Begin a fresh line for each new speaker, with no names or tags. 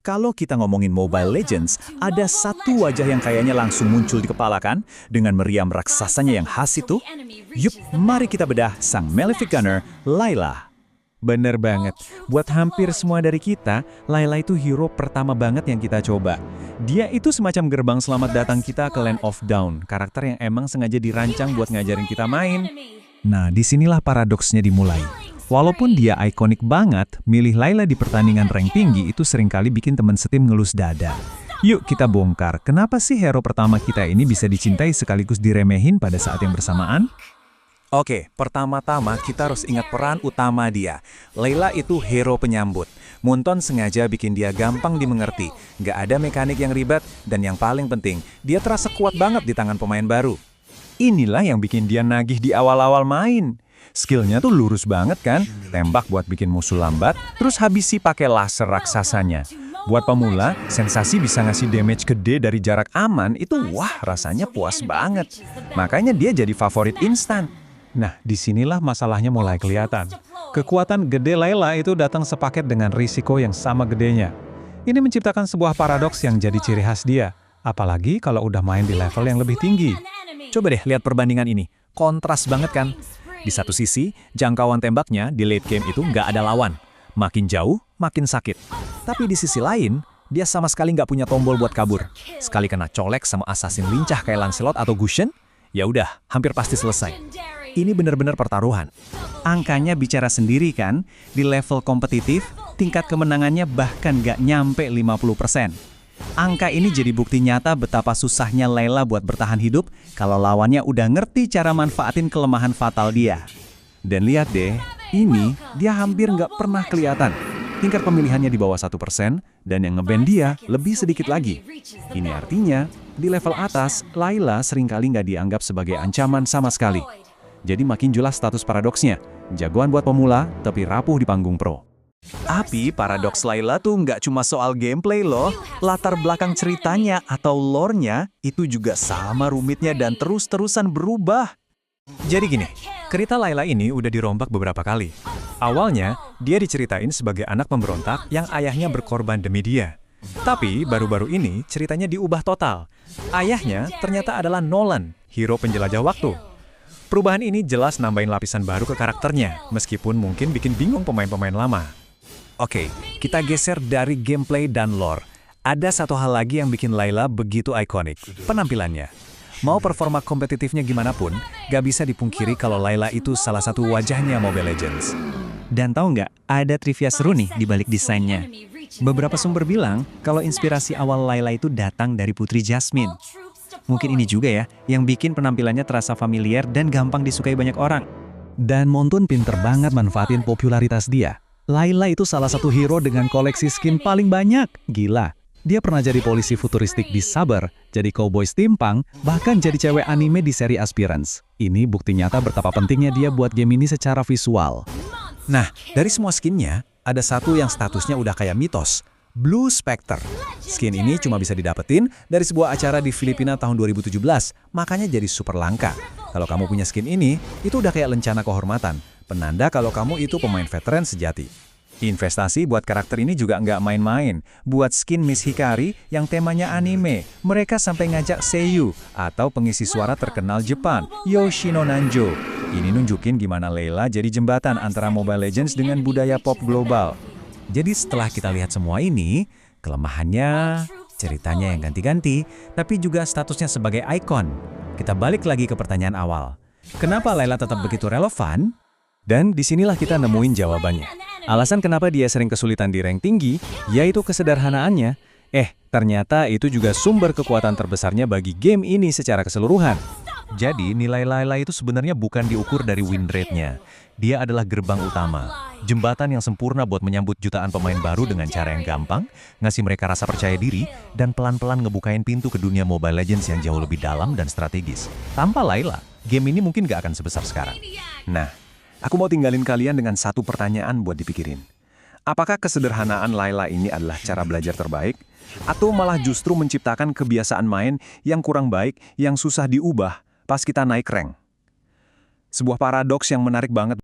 Kalau kita ngomongin Mobile Legends, ada satu wajah yang kayaknya langsung muncul di kepala kan? Dengan meriam raksasanya yang khas itu. Yup, mari kita bedah sang Malefic Gunner, Layla.
Bener banget. Buat hampir semua dari kita, Layla itu hero pertama banget yang kita coba. Dia itu semacam gerbang selamat datang kita ke Land of Dawn, karakter yang emang sengaja dirancang buat ngajarin kita main. Nah, disinilah paradoksnya dimulai. Walaupun dia ikonik banget, milih Layla di pertandingan rank tinggi itu seringkali bikin teman setim ngelus dada. Yuk kita bongkar, kenapa sih hero pertama kita ini bisa dicintai sekaligus diremehin pada saat yang bersamaan?
Oke, pertama-tama kita harus ingat peran utama dia. Layla itu hero penyambut. Munton sengaja bikin dia gampang dimengerti. Nggak ada mekanik yang ribet, dan yang paling penting, dia terasa kuat banget di tangan pemain baru.
Inilah yang bikin dia nagih di awal-awal main. Skillnya tuh lurus banget kan, tembak buat bikin musuh lambat, terus habisi pakai laser raksasanya. Buat pemula, sensasi bisa ngasih damage gede dari jarak aman itu wah rasanya puas banget. Makanya dia jadi favorit instan. Nah, disinilah masalahnya mulai kelihatan. Kekuatan gede Layla itu datang sepaket dengan risiko yang sama gedenya. Ini menciptakan sebuah paradoks yang jadi ciri khas dia, apalagi kalau udah main di level yang lebih tinggi.
Coba deh lihat perbandingan ini, kontras banget kan? Di satu sisi, jangkauan tembaknya di late game itu nggak ada lawan. Makin jauh, makin sakit. Tapi di sisi lain, dia sama sekali nggak punya tombol buat kabur. Sekali kena colek sama assassin lincah kayak Lancelot atau Gusion, ya udah, hampir pasti selesai. Ini benar-benar pertaruhan. Angkanya bicara sendiri kan, di level kompetitif, tingkat kemenangannya bahkan nggak nyampe 50%. Angka ini jadi bukti nyata betapa susahnya Layla buat bertahan hidup kalau lawannya udah ngerti cara manfaatin kelemahan fatal dia. Dan lihat deh, ini dia hampir nggak pernah kelihatan. Tingkat pemilihannya di bawah 1%, dan yang nge-ban dia lebih sedikit lagi. Ini artinya, di level atas, Layla seringkali nggak dianggap sebagai ancaman sama sekali. Jadi makin jelas status paradoksnya, jagoan buat pemula, tapi rapuh di panggung pro. Tapi paradoks Layla tuh nggak cuma soal gameplay loh, latar belakang ceritanya atau lore-nya itu juga sama rumitnya dan terus-terusan berubah. Jadi gini, cerita Layla ini udah dirombak beberapa kali. Awalnya, dia diceritain sebagai anak pemberontak yang ayahnya berkorban demi dia. Tapi baru-baru ini ceritanya diubah total. Ayahnya ternyata adalah Nolan, hero penjelajah waktu. Perubahan ini jelas nambahin lapisan baru ke karakternya, meskipun mungkin bikin bingung pemain-pemain lama. Oke, kita geser dari gameplay dan lore. Ada satu hal lagi yang bikin Layla begitu ikonik, penampilannya. Mau performa kompetitifnya gimana pun, gak bisa dipungkiri kalau Layla itu salah satu wajahnya Mobile Legends. Dan tahu nggak, ada trivia seru nih di balik desainnya. Beberapa sumber bilang kalau inspirasi awal Layla itu datang dari Putri Jasmine. Mungkin ini juga ya, yang bikin penampilannya terasa familiar dan gampang disukai banyak orang. Dan Montun pinter banget manfaatin popularitas dia. Layla itu salah satu hero dengan koleksi skin paling banyak. Gila. Dia pernah jadi polisi futuristik di Saber, jadi cowboy steampunk, bahkan jadi cewek anime di seri Aspirants. Ini bukti nyata betapa pentingnya dia buat game ini secara visual. Nah, dari semua skinnya, ada satu yang statusnya udah kayak mitos. Blue Spectre. Skin ini cuma bisa didapetin dari sebuah acara di Filipina tahun 2017, makanya jadi super langka. Kalau kamu punya skin ini, itu udah kayak lencana kehormatan. Penanda kalau kamu itu pemain veteran sejati. Investasi buat karakter ini juga nggak main-main. Buat skin Miss Hikari yang temanya anime, mereka sampai ngajak seiyu atau pengisi suara terkenal Jepang, Yoshino Nanjo. Ini nunjukin gimana Layla jadi jembatan antara Mobile Legends dengan budaya pop global. Jadi setelah kita lihat semua ini, kelemahannya, ceritanya yang ganti-ganti, tapi juga statusnya sebagai ikon. Kita balik lagi ke pertanyaan awal. Kenapa Layla tetap begitu relevan? Dan disinilah kita nemuin jawabannya. Alasan kenapa dia sering kesulitan di rank tinggi, yaitu kesederhanaannya. Ternyata itu juga sumber kekuatan terbesarnya bagi game ini secara keseluruhan. Jadi nilai Layla itu sebenarnya bukan diukur dari win rate-nya. Dia adalah gerbang utama, jembatan yang sempurna buat menyambut jutaan pemain baru dengan cara yang gampang, ngasih mereka rasa percaya diri, dan pelan-pelan ngebukain pintu ke dunia Mobile Legends yang jauh lebih dalam dan strategis. Tanpa Layla, game ini mungkin gak akan sebesar sekarang. Nah, aku mau tinggalin kalian dengan satu pertanyaan buat dipikirin. Apakah kesederhanaan Layla ini adalah cara belajar terbaik? Atau malah justru menciptakan kebiasaan main yang kurang baik, yang susah diubah pas kita naik rank? Sebuah paradoks yang menarik banget.